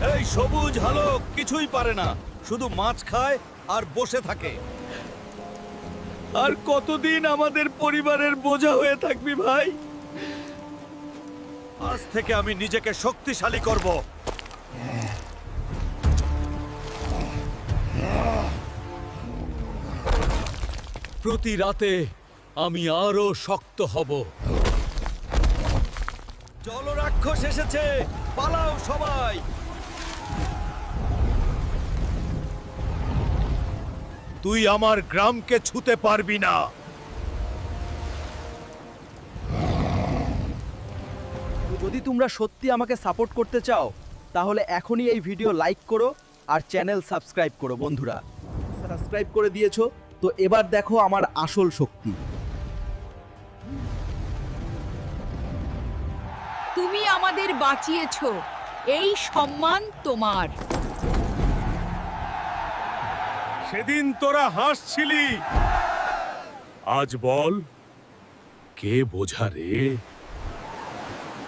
এই সবুজ হালক কিছুই পারে না, শুধু মাছ খায় আর বসে থাকে। আর কতদিন আমাদের পরিবারের বোঝা হয়ে থাকবি ভাই? আজ থেকে আমি নিজেকে শক্তিশালী করব। প্রতি রাতে আমি আরো শক্ত হব। জলরাক্ষস এসেছে, পালাও সবাই। তুই আমার গ্রামকে ছুতে পারবি না। যদি তোমরা সত্যি আমাকে সাপোর্ট করতে চাও তাহলে এখনই এই ভিডিও লাইক করো আর চ্যানেল সাবস্ক্রাইব করো। বন্ধুরা সাবস্ক্রাইব করে দিয়েছো, তো এবার দেখো আমার আসল শক্তি। তুমি আমাদের বাঁচিয়েছো, এই সম্মান তোমার। সেদিন তোরা হাসছিলি, আজ বল কে বোঝা রে?